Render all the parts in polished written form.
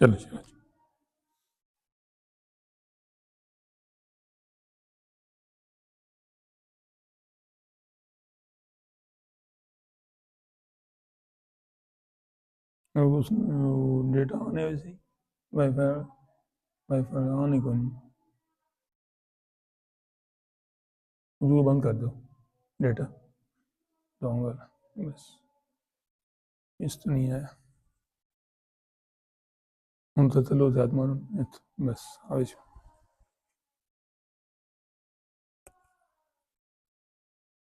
چلو چلو ڈیٹا آنے ویسے ہی وائی فائی آنے کو نہیں، اس کو بند کر دو ڈیٹا ڈاؤن والا، بس اس تو نہیں آیا ہوں تو چلو زیادہ معلوم بس آئے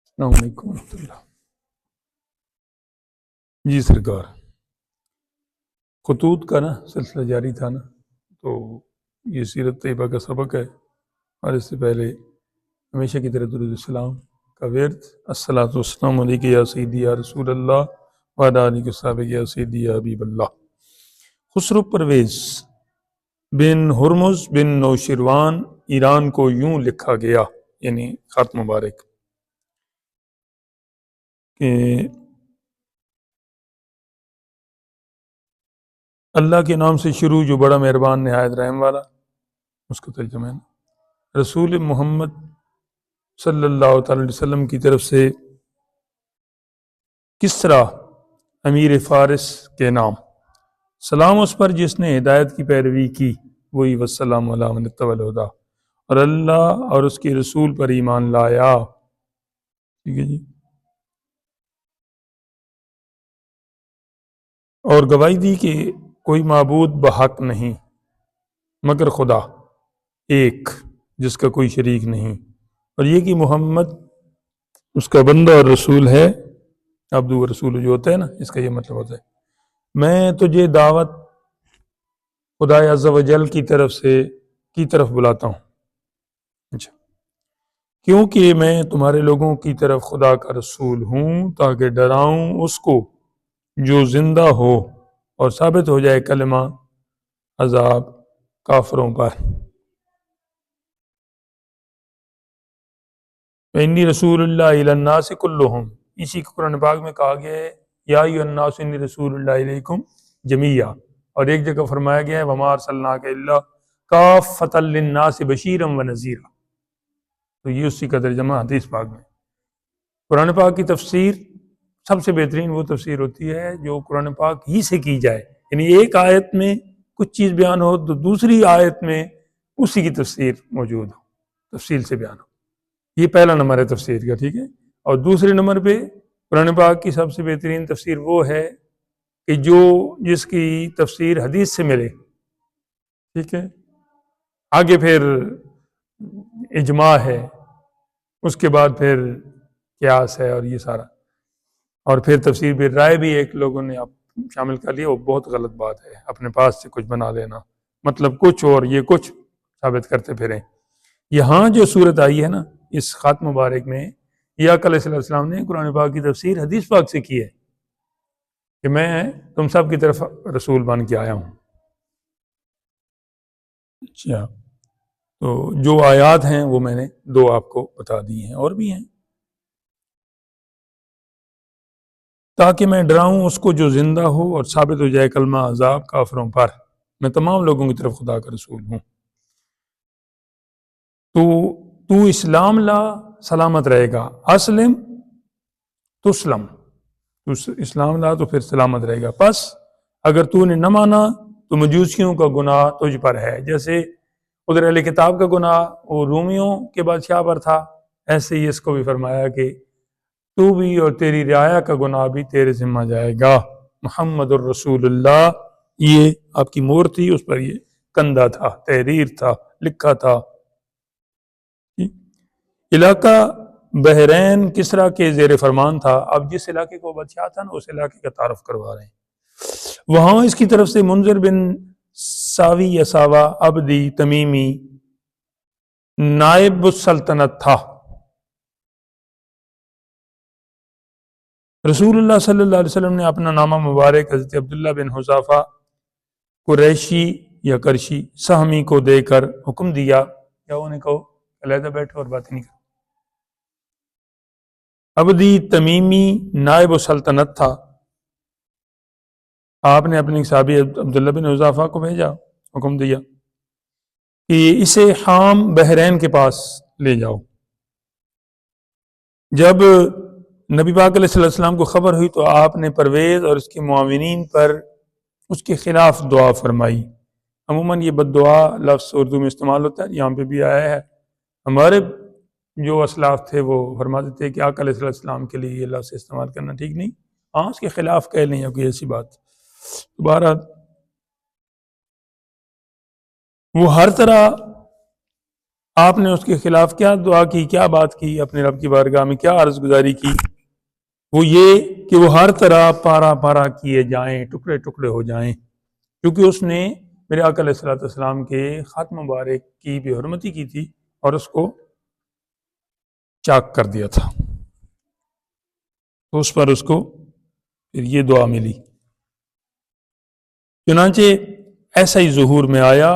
السلام علیکم ورحمۃ اللہ۔ جی سرکار، خطوط کا نا سلسلہ جاری تھا نا، تو یہ سیرت طیبہ کا سبق ہے، اور اس سے پہلے ہمیشہ کی طرح درود السلام کا ورد، الصلاۃ والسلام علیک یا سیدی یا رسول اللہ وعلی آلہ وصحبہ یا سیدی یا حبیب اللہ۔ خسرو پرویز بن ہرمز بن نوشیروان ایران کو یوں لکھا گیا، یعنی خط مبارک، کہ اللہ کے نام سے شروع جو بڑا مہربان نہایت رحم والا، اس کا ترجمہ ہے رسول محمد صلی اللہ تعالی علیہ وسلم کی طرف سے کسریٰ امیر فارس کے نام، سلام اس پر جس نے ہدایت کی پیروی کی، وہی والسلام علی من اتبع الہدی، اور اللہ اور اس کے رسول پر ایمان لایا۔ ٹھیک ہے جی، اور گواہی دی کہ کوئی معبود بحق نہیں مگر خدا ایک، جس کا کوئی شریک نہیں، اور یہ کہ محمد اس کا بندہ اور رسول ہے، عبد و رسول جو ہوتا ہے نا، اس کا یہ مطلب ہوتا ہے میں تجھے دعوت خدا عز و جل کی طرف بلاتا ہوں، اچھا، کیونکہ میں تمہارے لوگوں کی طرف خدا کا رسول ہوں، تاکہ ڈراؤں اس کو جو زندہ ہو اور ثابت ہو جائے کلمہ عذاب کافروں پر۔ انی رسول اللہ الی الناس کلہم، اسی کو قرآن پاک میں کہا گیا ہے یا ایھا الناس انی رسول اللہ الیکم جمیعا، اور ایک جگہ فرمایا گیا ہے وما ارسلناک الا کافۃ للناس بشیرا ونذیرا، تو یہ اسی کا ترجمہ حدیث پاک میں۔ قرآن پاک کی تفسیر سب سے بہترین وہ تفسیر ہوتی ہے جو قرآن پاک ہی سے کی جائے، یعنی ایک آیت میں کچھ چیز بیان ہو تو دوسری آیت میں اسی کی تفسیر موجود ہو، تفصیل سے بیان ہو، یہ پہلا نمبر ہے تفسیر کا، ٹھیک ہے۔ اور دوسرے نمبر پہ قرآن پاک کی سب سے بہترین تفسیر وہ ہے کہ جس کی تفسیر حدیث سے ملے، ٹھیک ہے، آگے پھر اجماع ہے، اس کے بعد پھر قیاس ہے، اور یہ سارا، اور پھر تفسیر بھی رائے بھی ایک لوگوں نے شامل کر لیا، وہ بہت غلط بات ہے، اپنے پاس سے کچھ بنا لینا، مطلب کچھ اور یہ کچھ ثابت کرتے پھریں۔ یہاں جو صورت آئی ہے نا اس خط مبارک میں، یہ آقا علیہ السلام نے قرآن پاک کی تفسیر حدیث پاک سے کی ہے کہ میں تم سب کی طرف رسول بن کے آیا ہوں۔ اچھا، تو جو آیات ہیں وہ میں نے دو آپ کو بتا دی ہیں، اور بھی ہیں، تاکہ میں ڈراؤں اس کو جو زندہ ہو اور ثابت ہو جائے کلمہ عذاب کافروں پر، میں تمام لوگوں کی طرف خدا کا رسول ہوں۔ تو اسلام لا سلامت رہے گا، اسلم تسلم، تو اسلام لا تو پھر سلامت رہے گا، پس اگر تو نے نہ مانا تو مجوسیوں کا گناہ تجھ پر ہے، جیسے ادھر اہل کتاب کا گناہ وہ رومیوں کے بادشاہ پر تھا، ایسے ہی اس کو بھی فرمایا کہ تو بھی اور تیری رعایا کا گناہ بھی تیرے ذمہ جائے گا۔ محمد الرسول اللہ، یہ آپ کی مور تھی، اس پر یہ کندہ تھا، تحریر تھا، لکھا تھا۔ علاقہ بحرین کسریٰ کے زیر فرمان تھا، اب جس علاقے کو بادشاہ تھا نا اس علاقے کا تعارف کروا رہے ہیں۔ وہاں اس کی طرف سے منذر بن ساوی یا ساوا عبدی تمیمی نائب السلطنت تھا۔ رسول اللہ صلی اللہ علیہ وسلم نے اپنا نامہ مبارک حضرت عبداللہ بن حذافہ قریشی یا کرشی سہمی کو دے کر حکم دیا، یا انہیں کہو علیحدہ بیٹھو اور باتیں نہیں کرو۔ عبدی تمیمی نائب السلطنت تھا، آپ نے اپنے صحابی عبداللہ بن حذافہ کو بھیجا، حکم دیا کہ اسے حام بحرین کے پاس لے جاؤ۔ جب نبی پاک علیہ السلام کو خبر ہوئی تو آپ نے پرویز اور اس کے معاونین پر اس کے خلاف دعا فرمائی۔ عموماً یہ بد دعا لفظ اردو میں استعمال ہوتا ہے، یہاں پہ بھی آیا ہے۔ ہمارے جو اسلاف تھے وہ فرماتے تھے کہ آقا علیہ السلام کے لیے یہ لفظ استعمال کرنا ٹھیک نہیں، ہاں اس کے خلاف کہہ لیں یا کوئی ایسی بات۔ دوبارہ وہ ہر طرح آپ نے اس کے خلاف کیا دعا کی، کیا بات کی، اپنے رب کی بارگاہ میں کیا عرض گزاری کی، وہ یہ کہ وہ ہر طرح پارا پارا کیے جائیں، ٹکڑے ٹکڑے ہو جائیں، کیونکہ اس نے میرے آقا علیہ السلام کے خاتم مبارک کی بے حرمتی کی تھی اور اس کو چاک کر دیا تھا، تو اس پر اس کو پھر یہ دعا ملی۔ چنانچہ ایسا ہی ظہور میں آیا،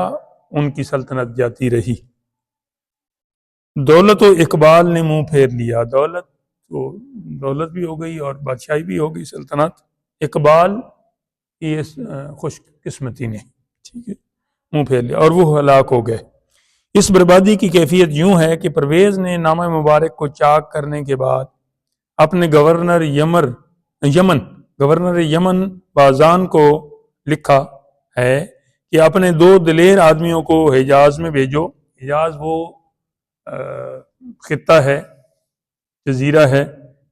ان کی سلطنت جاتی رہی۔ دولت و اقبال نے منہ پھیر لیا، دولت بھی ہو گئی اور بادشاہی بھی ہو گئی، سلطنت، اقبال کی اس خوش قسمتی نے ٹھیک ہے منہ پھیر لیا اور وہ ہلاک ہو گئے۔ اس بربادی کی کیفیت یوں ہے کہ پرویز نے نامہ مبارک کو چاک کرنے کے بعد اپنے گورنر یمن بازان کو لکھا ہے کہ اپنے 2 دلیر آدمیوں کو حجاز میں بھیجو۔ حجاز وہ خطہ ہے، جزیرہ ہے،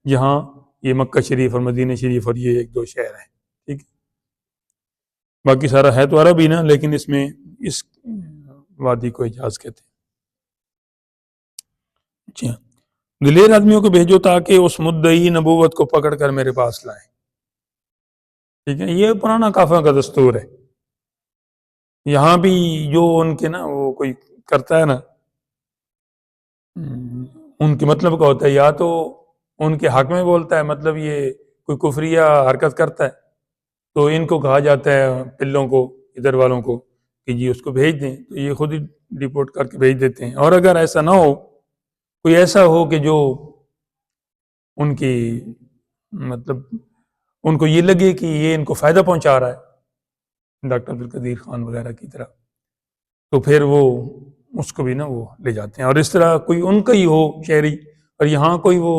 جہاں یہ مکہ شریف اور مدینہ شریف اور یہ 1-2 شہر ہیں، ٹھیک ہے، باقی سارا ہے تو عرب ہی نا، لیکن اس میں اس وادی کو حجاز کہتے ہیں۔ جی ہاں، دلیر آدمیوں کو بھیجو تاکہ اس مدعی نبوت کو پکڑ کر میرے پاس لائیں، ٹھیک ہے، یہ پرانا کافر کا دستور ہے۔ یہاں بھی جو ان کے نا وہ کوئی کرتا ہے نا، ان کے مطلب کا ہوتا ہے، یا تو ان کے حق میں بولتا ہے، مطلب یہ کوئی کفریہ حرکت کرتا ہے تو ان کو کہا جاتا ہے پلوں کو، ادھر والوں کو، کہ جی اس کو بھیج دیں، تو یہ خود ہی رپورٹ کر کے بھیج دیتے ہیں۔ اور اگر ایسا نہ ہو، کوئی ایسا ہو کہ جو ان کی مطلب ان کو یہ لگے کہ یہ ان کو فائدہ پہنچا رہا ہے، ڈاکٹر عبدالقدیر خان وغیرہ کی طرح، تو پھر وہ اس کو بھی نا وہ لے جاتے ہیں۔ اور اس طرح کوئی ان کا ہی ہو شہری اور یہاں کوئی وہ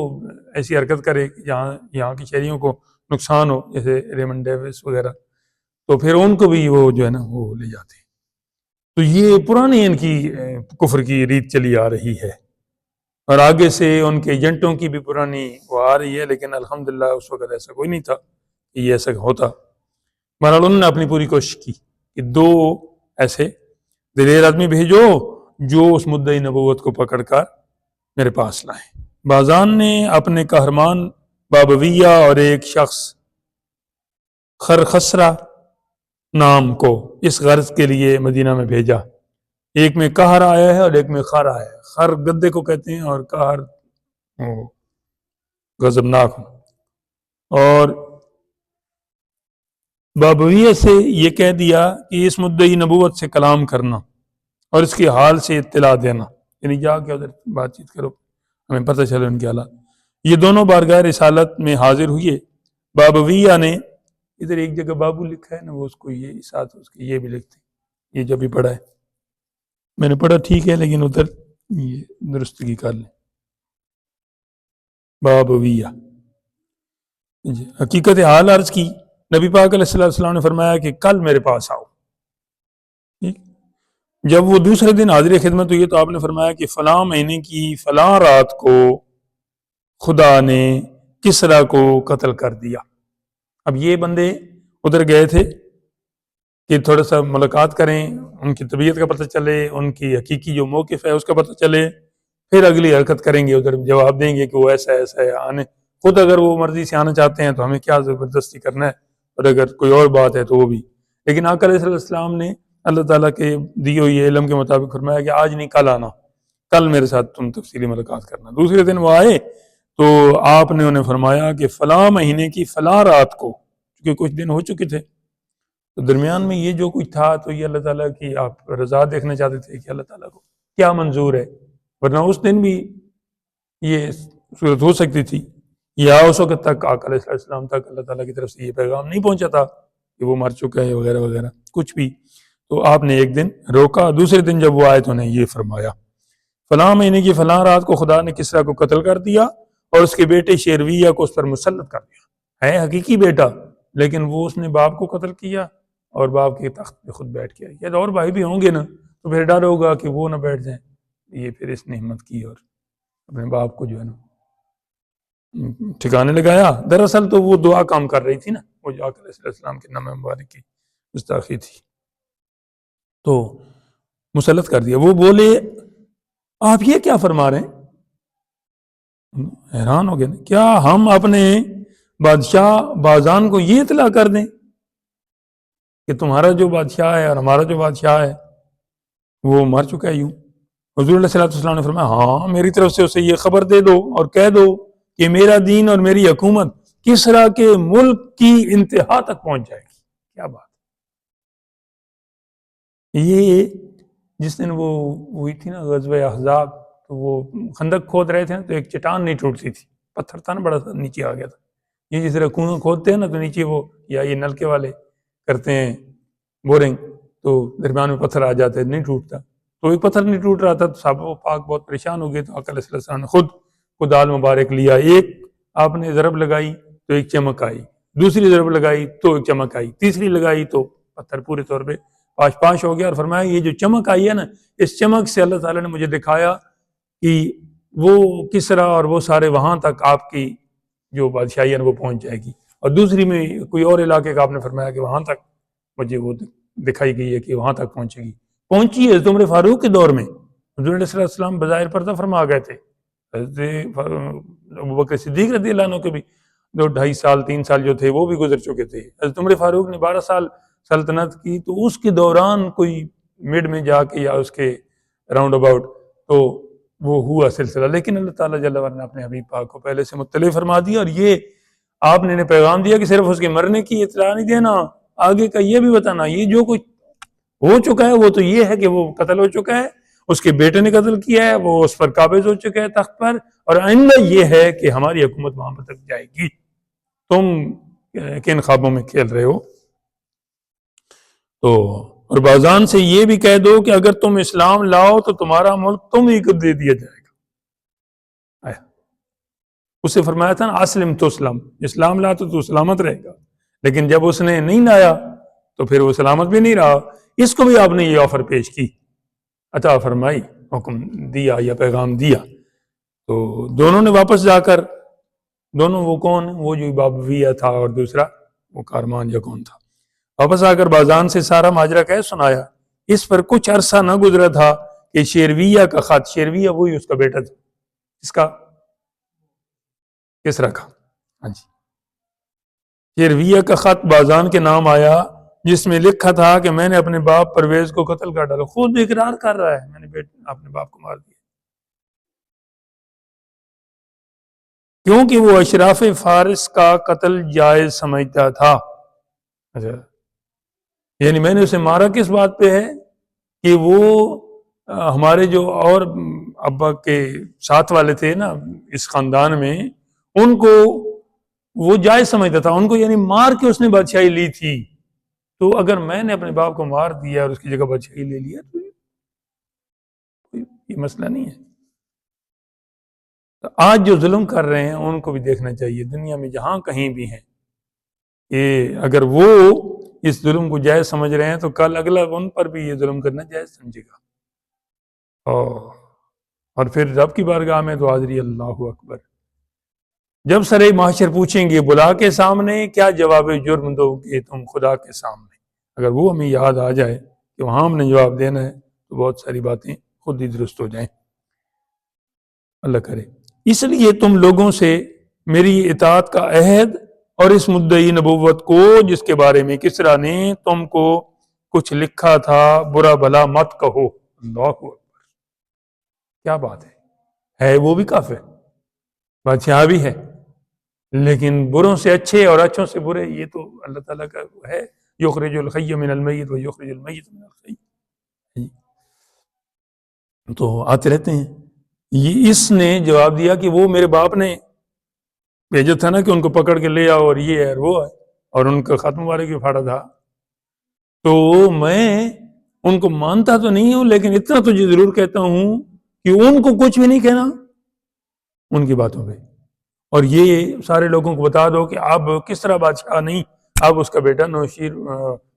ایسی حرکت کرے کہ جہاں یہاں کے شہریوں کو نقصان ہو، جیسے ریمنڈ ڈیوس وغیرہ، تو پھر ان کو بھی وہ جو ہے نا وہ لے جاتے ہیں۔ تو یہ پرانی ان کی کفر کی ریت چلی آ رہی ہے، اور آگے سے ان کے ایجنٹوں کی بھی پرانی وہ آ رہی ہے، لیکن الحمدللہ اس وقت ایسا کوئی نہیں تھا کہ یہ ایسا ہوتا۔ بہرحال انہوں نے اپنی پوری کوشش کی کہ 2 ایسے دلیر آدمی بھیجو جو اس مدعی نبوت کو پکڑ کر میرے پاس لائیں۔ بازان نے اپنے قہرمان بابویہ اور ایک شخص خرخسرہ نام کو اس غرض کے لیے مدینہ میں بھیجا۔ ایک میں قہر آیا ہے اور ایک میں خر آیا ہے۔ خر گدے کو کہتے ہیں اور قہر غضبناک ہو۔ اور بابویہ سے یہ کہہ دیا کہ اس مدعی نبوت سے کلام کرنا اور اس کے حال سے اطلاع دینا، یعنی جا کے ادھر بات چیت کرو، ہمیں پتہ چلے ان کے حالات۔ یہ دونوں بارگاہ رسالت میں حاضر ہوئے۔ بابویہ نے ادھر ایک جگہ بابو لکھا ہے نا، وہ اس کو یہ ساتھ اس کے یہ بھی لکھتے ہیں، یہ جو بھی پڑھا ہے میں نے پڑھا ٹھیک ہے، لیکن ادھر یہ درستگی کر لیں۔ بابویہ جی، حقیقت حال عرض کی۔ نبی پاک علیہ السلام نے فرمایا کہ کل میرے پاس آؤ۔ جب وہ دوسرے دن حاضر خدمت ہوئی تو آپ نے فرمایا کہ فلاں مہینے کی فلاں رات کو خدا نے کسرا کو قتل کر دیا۔ اب یہ بندے ادھر گئے تھے کہ تھوڑا سا ملاقات کریں، ان کی طبیعت کا پتہ چلے، ان کی حقیقی جو موقف ہے اس کا پتہ چلے، پھر اگلی حرکت کریں گے، ادھر جواب دیں گے کہ وہ ایسا ایسا ہے۔ آنے خود اگر وہ مرضی سے آنا چاہتے ہیں تو ہمیں کیا زبردستی کرنا ہے، اور اگر کوئی اور بات ہے تو وہ بھی۔ لیکن آقا علیہ السلام نے اللہ تعالیٰ کے دیے ہوئے علم کے مطابق فرمایا کہ آج نہیں کل آنا، کل میرے ساتھ تم تفصیلی ملاقات کرنا۔ دوسرے دن وہ آئے تو آپ نے انہیں فرمایا کہ فلاں مہینے کی فلاں رات کو، کیونکہ کچھ دن ہو چکے تھے تو درمیان میں یہ جو کچھ تھا تو یہ اللہ تعالیٰ کی آپ رضا دیکھنا چاہتے تھے کہ اللہ تعالیٰ کو کیا منظور ہے، ورنہ اس دن بھی یہ صورت ہو سکتی تھی، یا اس وقت تک آقا علیہ السلام تک اللہ تعالیٰ کی طرف سے یہ پیغام نہیں پہنچا تھا کہ وہ مر چکا ہے وغیرہ وغیرہ کچھ بھی. تو آپ نے ایک دن روکا. دوسرے دن جب وہ آئے تو انہیں یہ فرمایا فلاں مہینے کی فلاں رات کو خدا نے کسریٰ کو قتل کر دیا اور اس کے بیٹے شیرویہ کو اس پر مسلط کر دیا. ہے حقیقی بیٹا لیکن وہ اس نے باپ کو قتل کیا اور باپ کے تخت پہ خود بیٹھ گیا. یا اور بھائی بھی ہوں گے نا تو پھر ڈر ہوگا کہ وہ نہ بیٹھ جائیں. یہ پھر اس نے ہمت کی اور اپنے باپ کو جو ہے نا ٹھکانے لگایا. دراصل تو وہ دعا کام کر رہی تھی نا, وہ جو آقا علیہ السلام کے نام مبارک کی گستاخی تھی, تو مسلط کر دیا. وہ بولے آپ یہ کیا فرما رہے ہیں؟ حیران ہو گئے نا, کیا ہم اپنے بادشاہ بازان کو یہ اطلاع کر دیں کہ تمہارا جو بادشاہ ہے اور ہمارا جو بادشاہ ہے وہ مر چکا ہے یوں؟ حضور علیہ السلام نے فرمایا ہاں میری طرف سے اسے یہ خبر دے دو اور کہہ دو کہ میرا دین اور میری حکومت کسریٰ کے ملک کی انتہا تک پہنچ جائے گی. کیا بات. یہ جس دن وہ ہوئی تھی نا غزوہ احزاب, تو وہ خندق کھود رہے تھے تو ایک چٹان نہیں ٹوٹتی تھی, پتھر تھا نا بڑا نیچے آ گیا تھا. یہ جس طرح کنواں کھودتے ہیں نا تو نیچے وہ یا یہ نلکے والے کرتے ہیں بورنگ تو درمیان میں پتھر آ جاتے ہیں, نہیں ٹوٹتا. تو ایک پتھر نہیں ٹوٹ رہا تھا تو صحابہ پاک بہت پریشان ہو گئے. تو آقا علیہ السلام نے خود کدال مبارک لیا, ایک آپ نے ضرب لگائی تو ایک چمک آئی, دوسری ضرب لگائی تو ایک چمک آئی, تیسری لگائی تو پتھر پورے طور پہ پاش پاش ہو گیا. اور فرمایا یہ جو چمک آئی ہے نا, اس چمک سے اللہ تعالیٰ نے مجھے دکھایا کہ وہ کسریٰ اور وہ سارے وہاں تک آپ کی جو بادشاہی ہے وہ پہنچ جائے گی. اور دوسری میں کوئی اور علاقے کا آپ نے فرمایا کہ وہاں تک مجھے وہ دکھائی گئی ہے کہ وہاں تک پہنچے گی. پہنچی ہے عمر فاروق کے دور میں. حضور علیہ السلام بظاہر پردہ فرما گئے تھے. حضرت ابوبکر صدیق رضی اللہ عنہ کے بھی 2-2.5 سال 3 سال جو تھے وہ بھی گزر چکے تھے. حضرت عمر فاروق نے 12 سال سلطنت کی, تو اس کے دوران کوئی مڈ میں جا کے یا اس کے راؤنڈ اباؤٹ تو وہ ہوا سلسلہ. لیکن اللہ تعالیٰ جل وعلا نے اپنے حبیب پاک کو پہلے سے مطلع فرما دیا, اور یہ آپ نے پیغام دیا کہ صرف اس کے مرنے کی اطلاع نہیں دینا, آگے کا یہ بھی بتانا. یہ جو کچھ ہو چکا ہے وہ تو یہ ہے کہ وہ قتل ہو چکا ہے, اس کے بیٹے نے قتل کیا ہے, وہ اس پر قابض ہو چکا ہے تخت پر, اور آئندہ یہ ہے کہ ہماری حکومت وہاں پر تک جائے گی. تم کن خوابوں میں کھیل رہے ہو؟ تو اور بازان سے یہ بھی کہہ دو کہ اگر تم اسلام لاؤ تو تمہارا ملک تم ہی کو دے دیا جائے گا. اسے فرمایا تھا نا اسلم تسلم, اسلام لا تو سلامت رہے گا. لیکن جب اس نے نہیں لایا تو پھر وہ سلامت بھی نہیں رہا. اس کو بھی آپ نے یہ آفر پیش کی, عطا فرمائی, حکم دیا یا پیغام دیا. تو دونوں نے واپس جا کر, دونوں وہ کون, وہ جو بابویہ تھا اور دوسرا وہ کارمان یا کون تھا, واپس آ کر بازان سے سارا ماجرا کہہ سنایا. اس پر کچھ عرصہ نہ گزرا تھا کہ شیرویہ کا خط, شیرویہ وہی اس کا بیٹا تھا, اس کا کسریٰ کا, ہاں جی, شیرویہ کا خط بازان کے نام آیا جس میں لکھا تھا کہ میں نے اپنے باپ پرویز کو قتل کر ڈالا. خود اقرار کر رہا ہے میں نے اپنے باپ کو مار دیا, کیونکہ وہ اشراف فارس کا قتل جائز سمجھتا تھا. اچھا, یعنی میں نے اسے مارا کس بات پہ ہے کہ وہ ہمارے جو اور ابا کے ساتھ والے تھے نا اس خاندان میں, ان کو وہ جائز سمجھتا تھا, ان کو یعنی مار کے اس نے بادشاہی لی تھی. تو اگر میں نے اپنے باپ کو مار دیا اور اس کی جگہ بادشاہی لے لیا تو یہ مسئلہ نہیں ہے. تو آج جو ظلم کر رہے ہیں ان کو بھی دیکھنا چاہیے دنیا میں جہاں کہیں بھی ہیں کہ اگر وہ اس ظلم کو جائز سمجھ رہے ہیں تو کل اگلا ان پر بھی یہ ظلم کرنا جائز سمجھے گا. اور پھر رب کی بارگاہ میں تو حاضری اللہ اکبر. جب سرے محشر پوچھیں گے بلا کے سامنے کیا جواب جرم دو گے تم خدا کے سامنے. اگر وہ ہمیں یاد آ جائے کہ وہاں ہم نے جواب دینا ہے تو بہت ساری باتیں خود ہی درست ہو جائیں. اللہ کرے. اس لیے تم لوگوں سے میری اطاعت کا عہد اور اس مدعی نبوت کو جس کے بارے میں کسریٰ نے تم کو کچھ لکھا تھا برا بھلا مت کہو. اللہ اکبر, کیا بات ہے وہ بھی کافر بادشاہ بھی ہے, لیکن بروں سے اچھے اور اچھوں سے برے, یہ تو اللہ تعالیٰ کا ہے, یخرج الحی من المیت و یخرج المیت من الحی. تو آتے رہتے ہیں. یہ اس نے جواب دیا کہ وہ میرے باپ نے بھیجا تھا نا کہ ان کو پکڑ کے لے آؤ اور یہ ہے اور وہ ہے, اور ان کا خط مبارک بھی پھاڑا تھا، تو میں ان کو مانتا تو نہیں ہوں، لیکن اتنا تجھے ضرور کہتا ہوں کہ ان کو کچھ بھی نہیں کہنا ان کی باتوں پہ، اور یہ سارے لوگوں کو بتا دو کہ اب کس طرح بادشاہ نہیں، اب اس کا بیٹا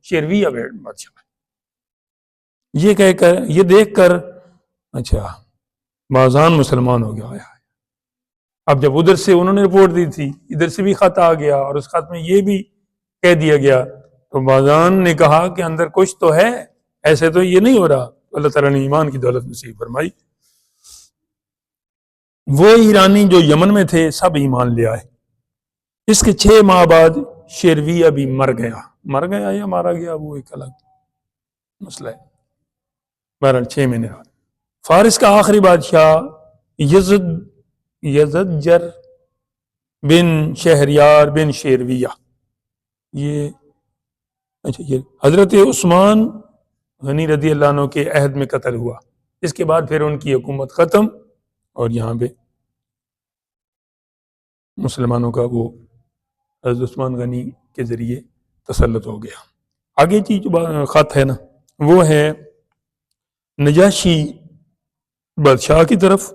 شیرویہ بادشاہ ہے۔ یہ کہہ کر، یہ دیکھ کر اچھا بازان مسلمان ہو گیا۔ اب جب ادھر سے انہوں نے رپورٹ دی تھی، ادھر سے بھی خط آ گیا اور اس خط میں یہ بھی کہہ دیا گیا، تو بازان نے کہا کہ اندر کچھ تو ہے، ایسے تو یہ نہیں ہو رہا۔ اللہ تعالیٰ نے ایمان کی دولت نصیب فرمائی۔ وہ ایرانی جو یمن میں تھے سب ایمان لے آئے۔ اس کے 6 ماہ بعد شیرویہ بھی مر گیا یا مارا گیا، وہ ایک الگ مسئلہ ہے، بہرحال 6 مہینے بعد۔ فارس کا آخری بادشاہ یزدجر بن شہریار بن شیرویہ، یہ حضرت عثمان غنی رضی اللہ عنہ کے عہد میں قتل ہوا۔ اس کے بعد پھر ان کی حکومت ختم، اور یہاں پہ مسلمانوں کا وہ حضرت عثمان غنی کے ذریعے تسلط ہو گیا۔ آگے کی جو خط ہے نا، وہ ہے نجاشی بادشاہ کی طرف،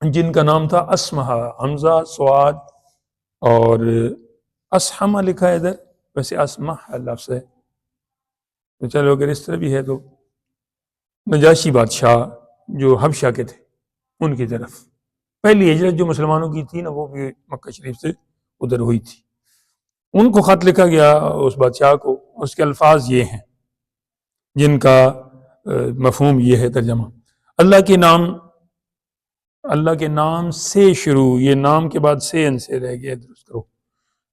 جن کا نام تھا اسمہا، حمزہ سواد اور اسحمہ لکھا ہے ادھر، ویسے اسمہ لفظ ہے، تو چلو اگر اس طرح بھی ہے تو نجاشی بادشاہ جو حبشہ کے تھے ان کی طرف۔ پہلی ہجرت جو مسلمانوں کی تھی نا، وہ بھی مکہ شریف سے ادھر ہوئی تھی۔ ان کو خط لکھا گیا اس بادشاہ کو، اس کے الفاظ یہ ہیں جن کا مفہوم یہ ہے ترجمہ: اللہ کے نام سے شروع، یہ نام کے بعد سے ان سے رہ گیا، درست کرو۔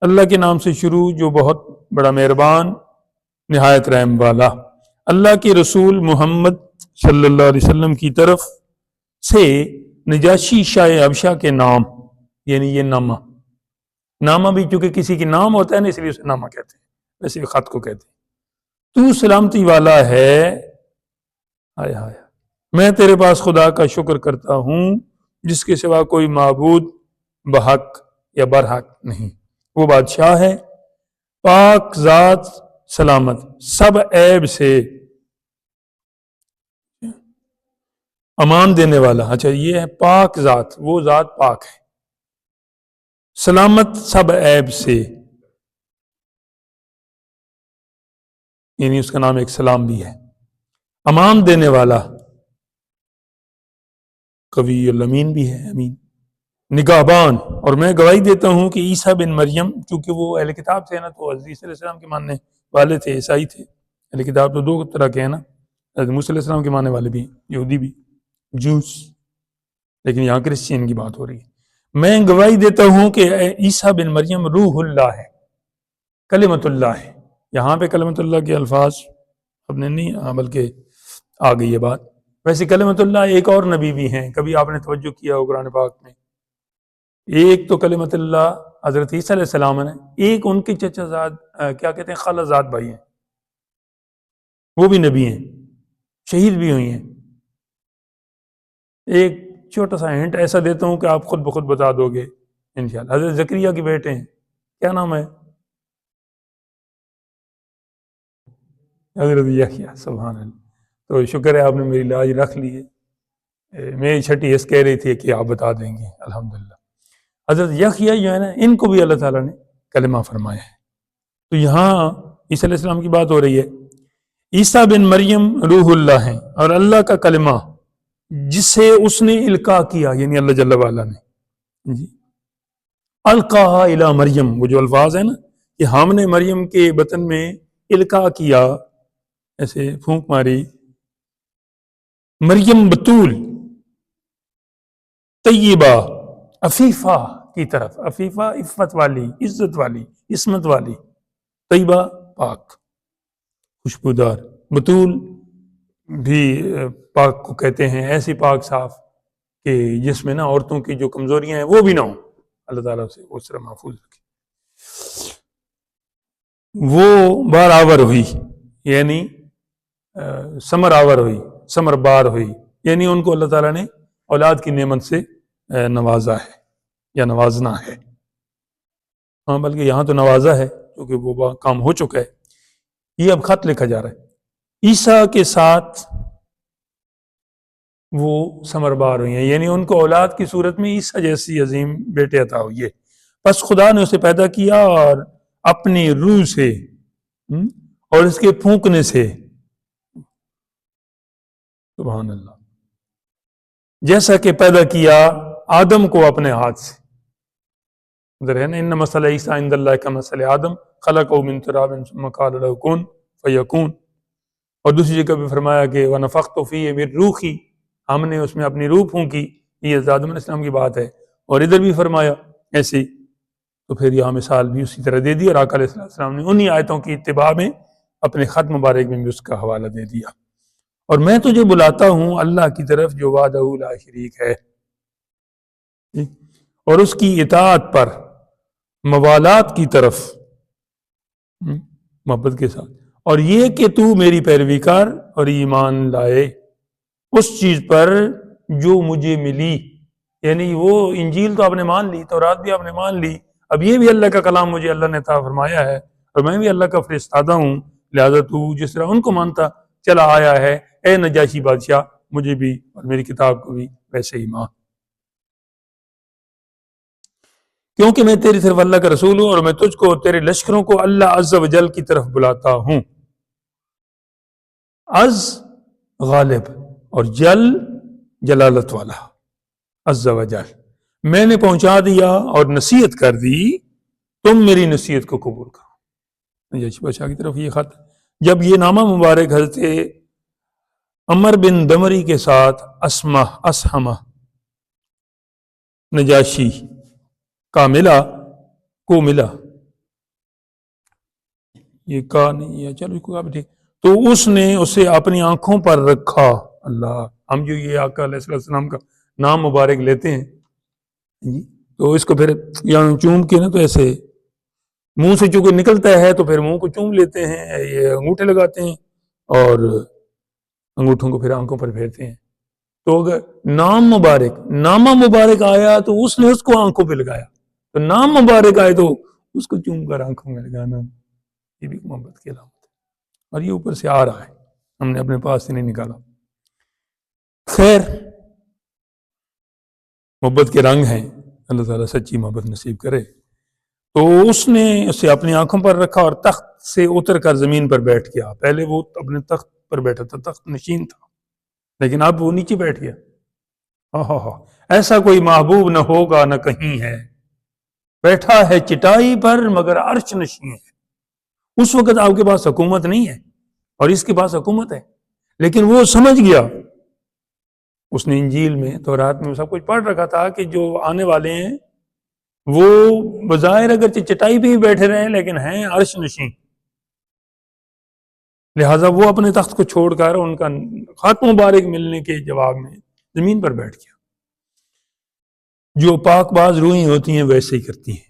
اللہ کے نام سے شروع جو بہت بڑا مہربان نہایت رحم والا، اللہ کے رسول محمد صلی اللہ علیہ وسلم کی طرف سے نجاشی شاہ حبشہ کے نام، یعنی یہ نامہ بھی چونکہ کسی کے نام ہوتا ہے نا، اس لیے اسے نامہ کہتے ہیں، ویسے خط کو کہتے ہیں۔ تو سلامتی والا ہے، ہائے ہائے، میں تیرے پاس خدا کا شکر کرتا ہوں جس کے سوا کوئی معبود بحق یا برحق نہیں، وہ بادشاہ ہے پاک ذات، سلامت سب عیب سے، امان دینے والا۔ اچھا یہ ہے پاک ذات، وہ ذات پاک ہے، سلامت سب عیب سے، یعنی اس کا نام ایک سلام بھی ہے، امان دینے والا، قوی الامین بھی ہے، امین، نگہبان۔ اور میں گواہی دیتا ہوں کہ عیسیٰ بن مریم، چونکہ وہ اہل کتاب تھے نا، تو حضرت عیسیٰ علیہ السلام کے ماننے والے تھے، عیسائی تھے۔ اہل کتاب تو 2 طرح کے ہیں نا، حضرت موسیٰ علیہ السلام کے ماننے والے بھی، یہودی بھی، جوس، لیکن یہاں کرسچین کی بات ہو رہی ہے۔ میں گواہی دیتا ہوں کہ عیسیٰ بن مریم روح اللہ ہے، کلمت اللہ ہے۔ یہاں پہ کلمت اللہ کے الفاظ اب نے نہیں، بلکہ آ گئی یہ بات۔ ویسے کلمت اللہ ایک اور نبی بھی ہیں، کبھی آپ نے توجہ کیا ہو قرآن پاک میں، ایک تو کلمت اللہ حضرت عیسیٰ علیہ السلام ہے، ایک ان کے چچا زاد کیا کہتے ہیں، خالہ زاد بھائی ہیں، وہ بھی نبی ہیں، شہید بھی ہوئی ہیں۔ ایک چھوٹا سا ہنٹ ایسا دیتا ہوں کہ آپ خود بخود بتا دو گے انشاءاللہ۔ حضرت زکریا کے بیٹے ہیں، کیا نام ہے؟ حضرت یحییٰ، سبحان اللہ۔ تو شکر ہے آپ نے میری لاج رکھ لی ہے، میری چھٹی اس کہہ رہی تھی کہ آپ بتا دیں گے، الحمدللہ۔ حضرت یحییٰ جو ہے نا، ان کو بھی اللہ تعالیٰ نے کلمہ فرمایا ہے۔ تو یہاں عیسیٰ علیہ السلام کی بات ہو رہی ہے۔ عیسیٰ بن مریم روح اللہ ہیں اور اللہ کا کلمہ جسے اس نے القاء کیا، یعنی اللہ جل وعلا نے جی القاہا الی مریم، وہ جو الفاظ ہیں نا کہ ہم نے مریم کے بطن میں القاء کیا، ایسے پھونک ماری، مریم بطول طیبہ عفیفہ کی طرف، عفیفہ عفت والی، عزت والی، عصمت والی، طیبہ پاک، خوشبودار، بطول بھی پاک کو کہتے ہیں، ایسی پاک صاف کہ جس میں نا عورتوں کی جو کمزوریاں ہیں وہ بھی نہ ہوں، اللہ تعالیٰ سے اس طرح محفوظ رکھے۔ وہ بار آور ہوئی، یعنی ثمر آور ہوئی، ثمر بار ہوئی، یعنی ان کو اللہ تعالیٰ نے اولاد کی نعمت سے نوازا ہے یا نوازنا ہے، ہاں بلکہ یہاں تو نوازا ہے، کیونکہ وہ کام ہو چکا ہے. یہ اب خط لکھا جا رہا ہے. عیسیٰ کے ساتھ وہ ثمربار ہوئی ہیں، یعنی ان کو اولاد کی صورت میں عیسیٰ جیسی عظیم بیٹے عطا ہوئی ہے. بس خدا نے اسے پیدا کیا اور اپنی روح سے اور اس کے پھونکنے سے، سبحان اللہ، جیسا کہ پیدا کیا آدم کو اپنے ہاتھ سے. ادھر ہے نا ان مثل عیسیٰ عند اللہ کمثل آدم خلقہ من تراب ثم قال له کن فیکون. اور دوسری جگہ بھی فرمایا کہ وَنَفَخْتُ فِيهِ مِن رُوحِي، ہم نے اس میں اپنی روح پھونکی. یہ آدم علیہ السلام کی بات ہے. اور ادھر بھی فرمایا ایسے ہی. تو پھر یہاں مثال بھی اسی طرح دے دی، اور آقا علیہ السلام نے انہی آیتوں کی اتباع میں اپنے خط مبارک میں بھی اس کا حوالہ دے دیا. اور میں تجھے بلاتا ہوں اللہ کی طرف جو وحدہ لا شریک ہے، اور اس کی اطاعت پر، موالات کی طرف محبت کے ساتھ، اور یہ کہ تو میری پیروی کر اور ایمان لائے اس چیز پر جو مجھے ملی. یعنی وہ انجیل تو آپ نے مان لی، تورات بھی آپ نے مان لی، اب یہ بھی اللہ کا کلام مجھے اللہ نے عطا فرمایا ہے اور میں بھی اللہ کا فرستادہ ہوں، لہذا تو جس طرح ان کو مانتا چلا آیا ہے، اے نجاشی بادشاہ مجھے بھی اور میری کتاب کو بھی ویسے ہی مان، کیونکہ میں تیری طرف اللہ کا رسول ہوں اور میں تجھ کو اور تیرے لشکروں کو اللہ عز و جل کی طرف بلاتا ہوں. عز غالب اور جل جلالت والا، عز و جل. میں نے پہنچا دیا اور نصیحت کر دی، تم میری نصیحت کو قبول کرو. نجاشی بادشاہ کی طرف یہ خط. جب یہ نامہ مبارک حضرت عمر بن دمری کے ساتھ اسحمہ نجاشی کا ملا، یہ کا نہیں ہے، چلو کو ٹھیک، تو اس نے اسے اپنی آنکھوں پر رکھا. اللہ، ہم جو یہ آقا علیہ السلام کا نام مبارک لیتے ہیں تو اس کو پھر یہاں چوم کے نا، تو ایسے منہ سے چونکہ نکلتا ہے تو پھر منہ کو چوم لیتے ہیں، یہ انگوٹھے لگاتے ہیں اور انگوٹھوں کو پھر آنکھوں پر پھیرتے ہیں. تو اگر نامہ مبارک آیا تو اس نے اس کو آنکھوں پہ لگایا، تو نام مبارک آئے تو اس کو چوم کر آنکھوں میں لگانا، یہ بھی محبت کی علامت ہے. اور یہ اوپر سے آ رہا ہے، ہم نے اپنے پاس سے نہیں نکالا. خیر، محبت کے رنگ ہیں، اللہ تعالیٰ سچی محبت نصیب کرے. تو اس نے اسے اپنی آنکھوں پر رکھا اور تخت سے اتر کر زمین پر بیٹھ گیا. پہلے وہ اپنے تخت پر بیٹھا تھا، تخت نشین تھا، لیکن اب وہ نیچے بیٹھ گیا. ایسا کوئی محبوب نہ ہوگا نہ کہیں ہے، بیٹھا ہے چٹائی پر مگر عرش نشین ہے. اس وقت آپ کے پاس حکومت نہیں ہے اور اس کے پاس حکومت ہے، لیکن وہ سمجھ گیا. اس نے انجیل میں، تورات میں سب کچھ پڑھ رکھا تھا کہ جو آنے والے ہیں وہ بظاہر اگرچہ چٹائی پہ ہی بیٹھے رہے لیکن ہیں عرش نشین. لہٰذا وہ اپنے تخت کو چھوڑ کر ان کا خط مبارک ملنے کے جواب میں زمین پر بیٹھ گیا. جو پاک باز روحیں ہوتی ہیں ویسے ہی کرتی ہیں.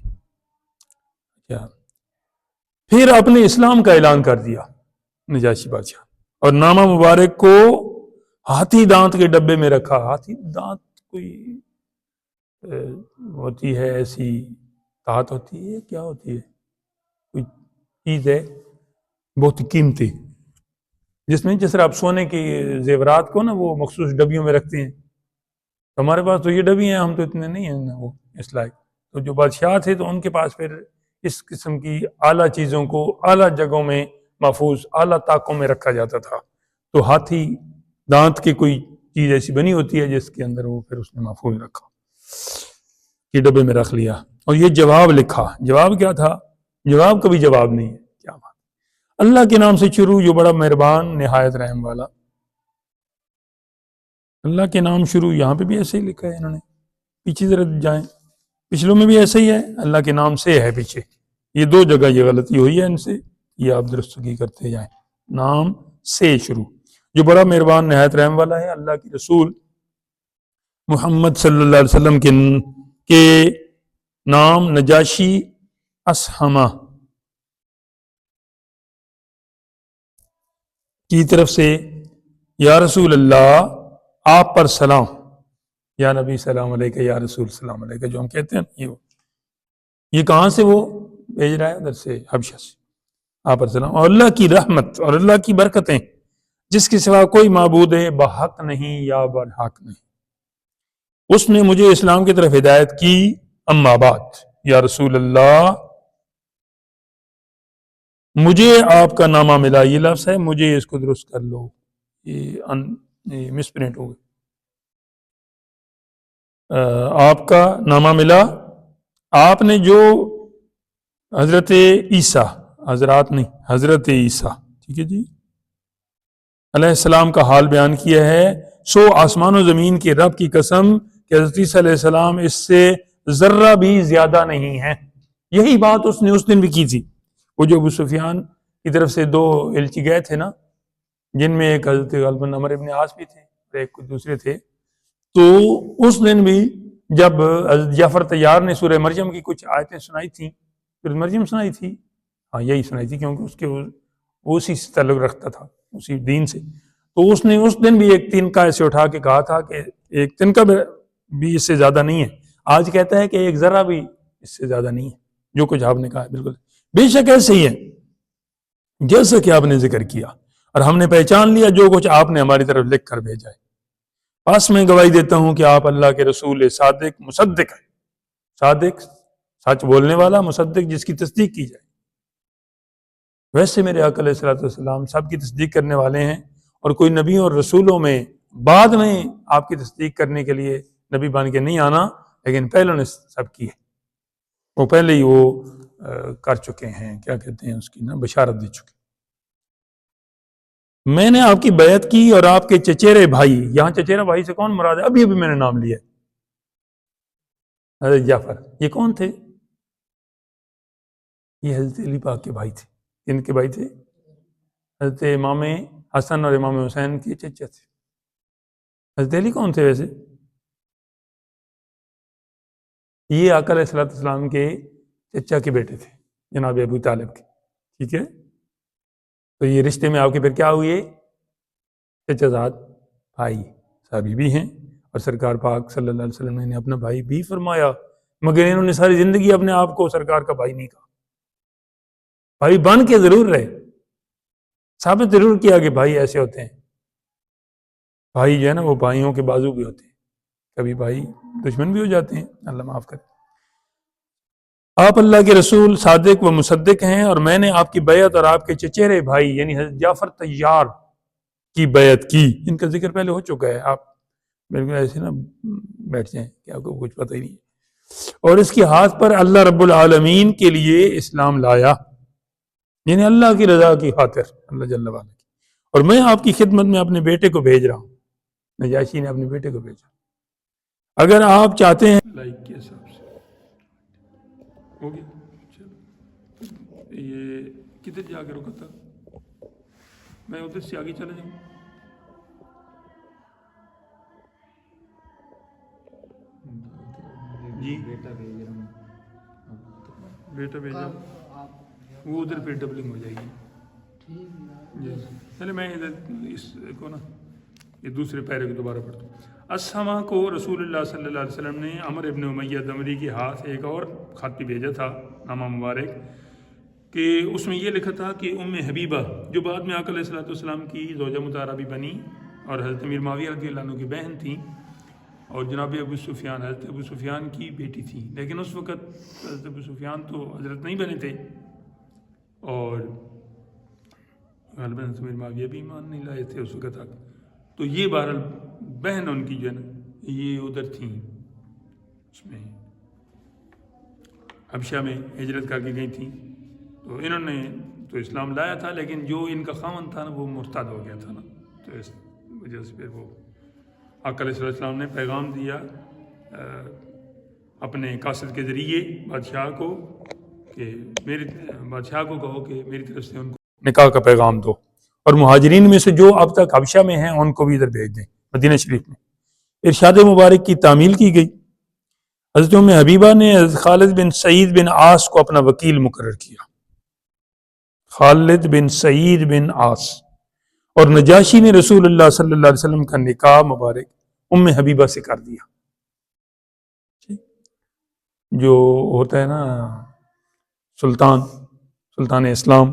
پھر اپنے اسلام کا اعلان کر دیا نجاشی بادشاہ، اور نامہ مبارک کو ہاتھی دانت کے ڈبے میں رکھا. ہاتھی دانت کوئی ہوتی ہے، ایسی دانت ہوتی ہے، کیا ہوتی ہے، کوئی چیز ہے بہت قیمتی، جس میں جس طرح آپ سونے کی زیورات کو نا وہ مخصوص ڈبیوں میں رکھتے ہیں. ہمارے پاس تو یہ ڈبی ہیں، ہم تو اتنے نہیں ہیں نا وہ اس لائق. تو جو بادشاہ تھے تو ان کے پاس پھر اس قسم کی اعلیٰ چیزوں کو اعلیٰ جگہوں میں محفوظ اعلیٰ طاقوں میں رکھا جاتا تھا. تو ہاتھی دانت کی کوئی چیز ایسی بنی ہوتی ہے جس کے اندر وہ پھر اس نے محفوظ رکھا، یہ ڈبے میں رکھ لیا. اور یہ جواب لکھا. جواب کیا تھا؟ جواب کبھی جواب نہیں ہے. کیا بات! اللہ کے نام سے شروع جو بڑا مہربان نہایت رحم والا. اللہ کے نام شروع، یہاں پہ بھی ایسے ہی لکھا ہے انہوں نے. پیچھے ذرا جائیں، پچھلوں میں بھی ایسے ہی ہے، اللہ کے نام سے ہے پیچھے. یہ دو جگہ یہ غلطی ہوئی ہے ان سے، یہ آپ درستگی کرتے جائیں. نام سے شروع، جو بڑا مہربان نہایت رحم والا ہے. اللہ کے رسول محمد صلی اللہ علیہ وسلم کے نام نجاشی اسحمہ کی طرف سے یا رسول اللہ آپ پر سلام، یا نبی سلام علیکہ، یا رسول سلام علیکہ جو ہم کہتے ہیں. یہ کہاں سے وہ بھیج رہا ہے ادھر سے حبشہ سے آپ السلام، اور اللہ کی رحمت اور اللہ کی برکتیں جس کے سوا کوئی معبود بحق نہیں یا برحق نہیں، اس نے مجھے اسلام کی طرف ہدایت کی، اما بعد یا رسول اللہ مجھے آپ کا نامہ ملا، یہ لفظ ہے، مجھے اس کو درست کر لو، یہ مس پرنٹ ہو گئی، آپ کا نامہ ملا، آپ نے جو حضرت عیسیٰ، حضرات نہیں، حضرت عیسیٰ، ٹھیک ہے جی، علیہ السلام کا حال بیان کیا ہے، سو آسمان و زمین کے رب کی قسم کہ حضرت عیسیٰ علیہ السلام اس سے ذرہ بھی زیادہ نہیں ہے۔ یہی بات اس نے اس دن بھی کی تھی، وہ جو ابو سفیان کی طرف سے 2 الچی گئے تھے نا، جن میں ایک حضرت غالباً عمر ابن عاص بھی تھے اور ایک کوئی دوسرے تھے، تو اس دن بھی جب حضرت جعفر طیار نے سورہ مریم کی کچھ آیتیں سنائی تھیں، سورہ مریم سنائی تھی، ہاں یہی سنائی تھی کیونکہ اس کے وہ اسی سے تعلق رکھتا تھا، اسی دین سے، تو اس نے اس دن بھی ایک تنکا ایسے اٹھا کے کہا تھا کہ ایک تنکا بھی اس سے زیادہ نہیں ہے، آج کہتا ہے کہ ایک ذرہ بھی اس سے زیادہ نہیں ہے، جو کچھ آپ نے کہا ہے بالکل بے شک ایسے ہی ہے جیسا کہ آپ نے ذکر کیا، اور ہم نے پہچان لیا جو کچھ آپ نے ہماری طرف لکھ کر بھیجا ہے، پاس میں گواہی دیتا ہوں کہ آپ اللہ کے رسول صادق مصدق ہے، صادق سچ بولنے والا، مصدق جس کی تصدیق کی جائے، ویسے میرے آقا علیہ الصلوۃ والسلام سب کی تصدیق کرنے والے ہیں، اور کوئی نبیوں اور رسولوں میں بعد میں آپ کی تصدیق کرنے کے لیے نبی بن کے نہیں آنا، لیکن پہلے نے سب کی ہے، وہ پہلے ہی وہ کر چکے ہیں، کیا کہتے ہیں اس کی نا، بشارت دے چکے۔ میں نے آپ کی بیعت کی اور آپ کے چچیرے بھائی، یہاں چچیرے بھائی سے کون مراد ہے؟ ابھی میں نے نام لیا حضرت جعفر، یہ کون تھے؟ یہ حضرت علی پاک کے بھائی تھے۔ ان کے بھائی تھے حضرت امام حسن اور امام حسین کے چچا تھے۔ حضرت علی کون تھے ویسے؟ یہ آقا علیہ الصلوۃ والسلام کے چچا کے بیٹے تھے، جناب ابو طالب کے، ٹھیک ہے؟ تو یہ رشتے میں آپ کے پھر کیا ہوئے؟ چچا زاد بھائی، صحابی بھی ہیں، اور سرکار پاک صلی اللہ علیہ وسلم نے اپنا بھائی بھی فرمایا، مگر انہوں نے ساری زندگی اپنے آپ کو سرکار کا بھائی نہیں کہا، بھائی بن کے ضرور رہے، ثابت ضرور کیا کہ بھائی ایسے ہوتے ہیں، بھائی جو ہے نا وہ بھائیوں کے بازو بھی ہوتے ہیں، کبھی بھائی دشمن بھی ہو جاتے ہیں، اللہ معاف کرے۔ آپ اللہ کے رسول صادق و مصدق ہیں، اور میں نے آپ کی بیعت اور آپ کے چچیرے بھائی یعنی حضرت جعفر طیار کی بیعت کی، ان کا ذکر پہلے ہو چکا ہے، آپ بالکل ایسے نا بیٹھ جائیں کہ آپ کو کچھ پتہ ہی نہیں، اور اس کے ہاتھ پر اللہ رب العالمین کے لیے اسلام لایا، یعنی اللہ کی رضا کی خاطر، اللہ جل وعلا کی، اور میں آپ کی خدمت میں اپنے بیٹے کو بھیج رہا ہوں، نجاشی نے اپنے بیٹے کو بھیجا، اگر آپ چاہتے ہیں لائک کے حساب سے ہو گیا، چلو یہ کدھر جا کے رکا تھا، میں ادھر سے آگے چلا جاؤں، جی بیٹا بھیجا، وہ ادھر پہ ڈبلنگ ہو جائے گی، جی چلے میں ادھر اس کو نا یہ دوسرے پیرے کو دوبارہ پڑھتا ہوں۔ اسحما کو رسول اللہ صلی اللہ علیہ وسلم نے عمر ابن امیہ دمری کے ہاتھ ایک اور خط بھی بھیجا تھا، نامہ مبارک، کہ اس میں یہ لکھا تھا کہ ام حبیبہ جو بعد میں آقا علیہ السلام کی زوجہ مطہرہ بھی بنی اور حضرت امیر معاویہ رضی اللہ عنہ کی بہن تھیں، اور جناب ابو سفیان حضرت ابو سفیان کی بیٹی تھی، لیکن اس وقت حضرت ابو سفیان تو حضرت نہیں بنے تھے، اور غالباً امیر معاویہ بھی ایمان نہیں لائے تھے اس وقت تک، تو یہ بہرحال بہن ان کی جو ہے نا یہ ادھر تھیں، اس میں حبشہ میں ہجرت کر کے گئی تھیں، تو انہوں نے تو اسلام لایا تھا، لیکن جو ان کا خاوند تھا نا وہ مرتد ہو گیا تھا نا، تو اس وجہ سے پھر وہ آقا علیہ السلام نے پیغام دیا اپنے قاصد کے ذریعے بادشاہ کو کہ میرے بادشاہ کو کہو کہ میری طرف سے ان کو نکاح کا پیغام دو، اور مہاجرین میں سے جو اب تک حبشہ میں ہیں ان کو بھی ادھر بھیج دیں مدینہ شریف میں۔ ارشاد مبارک کی تعمیل کی گئی، حضرت ام حبیبہ نے حضرت خالد بن سعید بن عاص کو اپنا وکیل مقرر کیا، خالد بن سعید بن عاص، اور نجاشی نے رسول اللہ صلی اللہ علیہ وسلم کا نکاح مبارک ام حبیبہ سے کر دیا۔ جو ہوتا ہے نا سلطان اسلام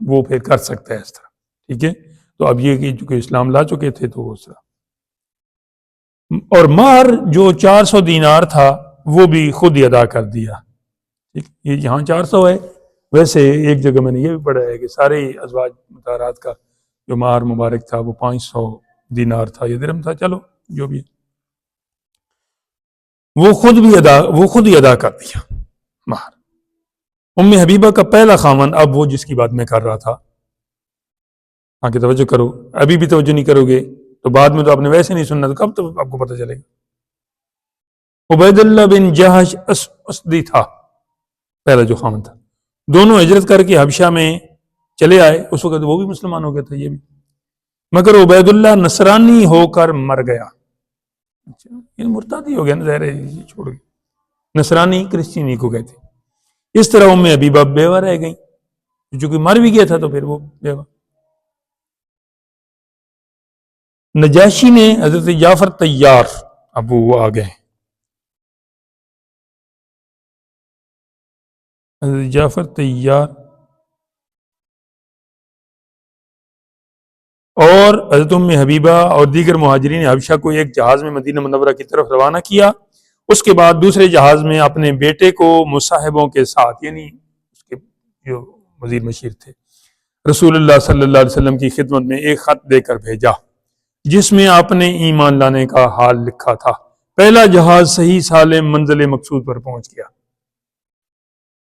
وہ پھر کر سکتا ہے اس طرح، ٹھیک ہے۔ تو اب یہ کہ چونکہ اسلام لا چکے تھے تو وہ اس طرح، اور مہر جو 400 دینار تھا وہ بھی خود ہی ادا کر دیا، ٹھیک۔ یہ یہاں 400 ہے، ویسے ایک جگہ میں نے یہ بھی پڑھا ہے کہ سارے ازواج مطہرات کا جو مہر مبارک تھا وہ 500 دینار تھا یا درہم تھا، چلو جو بھی ہے، وہ خود ہی ادا کر دیا مہر۔ ام حبیبہ کا پہلا خاوند، اب وہ جس کی بات میں کر رہا تھا، آگے توجہ کرو، ابھی بھی توجہ نہیں کرو گے تو بعد میں تو آپ نے ویسے نہیں سننا، تو کب تو آپ کو پتہ چلے گا۔ عبید اللہ بن جہش اسدی تھا پہلا جو خاوند تھا، دونوں ہجرت کر کے حبشہ میں چلے آئے، اس وقت وہ بھی مسلمان ہو گیا تھا یہ بھی، مگر عبید اللہ نصرانی ہو کر مر گیا، یہ مرتادی ہو گیا نا، ظاہر ہے یہ چھوڑ گیا، نصرانی کرسچینی کو کہتے۔ اس طرح ام حبیبہ بیوہ رہ گئی، چونکہ مر بھی گیا تھا تو پھر وہ بیوہ۔ نجاشی نے حضرت جعفر طیار، اب وہ آ گئے، حضرت جعفر طیار اور حضرت ام حبیبہ اور دیگر مہاجرین حبشہ کو ایک جہاز میں مدینہ منورہ کی طرف روانہ کیا، اس کے بعد دوسرے جہاز میں اپنے بیٹے کو مصاحبوں کے ساتھ، یعنی اس کے جو وزیر مشیر تھے، رسول اللہ صلی اللہ علیہ وسلم کی خدمت میں ایک خط دے کر بھیجا جس میں آپ نے ایمان لانے کا حال لکھا تھا۔ پہلا جہاز صحیح سالم منزل مقصود پر پہنچ گیا۔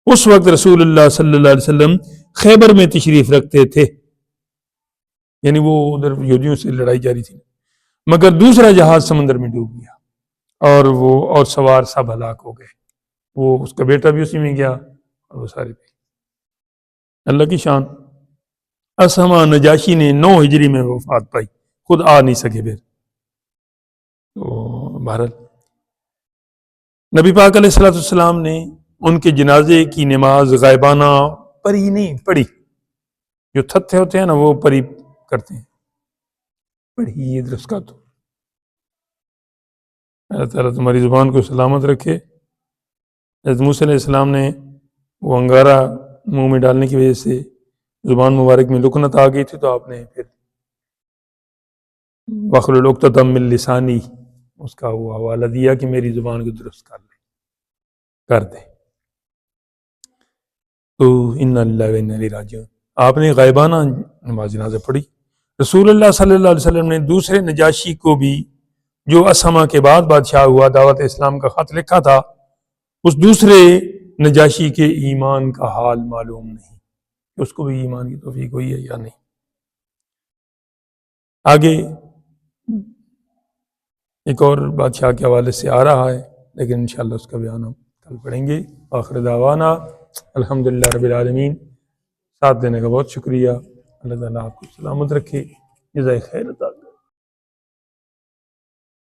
اس وقت رسول اللہ صلی اللہ علیہ وسلم خیبر میں تشریف رکھتے تھے، یعنی وہ ادھر یہودیوں سے لڑائی جاری تھی، مگر دوسرا جہاز سمندر میں ڈوب گیا اور سوار سب ہلاک ہو گئے، وہ اس کا بیٹا بھی اسی میں گیا اور وہ سارے بھی۔ اللہ کی شان، اسما نجاشی نے 9 ہجری میں وفات پائی، خود آ نہیں سکے پھر، تو بہرحال نبی پاک علیہ السلام نے ان کے جنازے کی نماز غائبانہ پڑھی نہیں پڑھی، جو تھتھے ہوتے ہیں نا وہ پڑھی کرتے ہیں، پڑھی درست کا تو اللہ تعالیٰ تمہاری زبان کو سلامت رکھے۔ حضرت موسیٰ علیہ السلام نے وہ انگارہ منہ میں ڈالنے کی وجہ سے زبان مبارک میں لکنت آ گئی تھی، تو آپ نے پھر واحلل عقدۃ من لسانی اس کا وہ حوالہ دیا کہ میری زبان کو درست کر دے، تو انا للہ و انا الیہ راجعون۔ آپ نے غائبانہ نماز جنازہ پڑھی۔ رسول اللہ صلی اللہ علیہ وسلم نے دوسرے نجاشی کو بھی، جو اسما کے بعد بادشاہ ہوا، دعوت اسلام کا خط لکھا تھا، اس دوسرے نجاشی کے ایمان کا حال معلوم نہیں کہ اس کو بھی ایمان کی توفیق ہوئی ہے یا نہیں۔ آگے ایک اور بادشاہ کے حوالے سے آ رہا ہے، لیکن انشاءاللہ اس کا بیان ہم کل پڑھیں گے۔ آخر دعوانا الحمدللہ رب العالمین۔ ساتھ دینے کا بہت شکریہ، اللہ تعالیٰ آپ کو سلامت رکھے، جزائے خیر عطا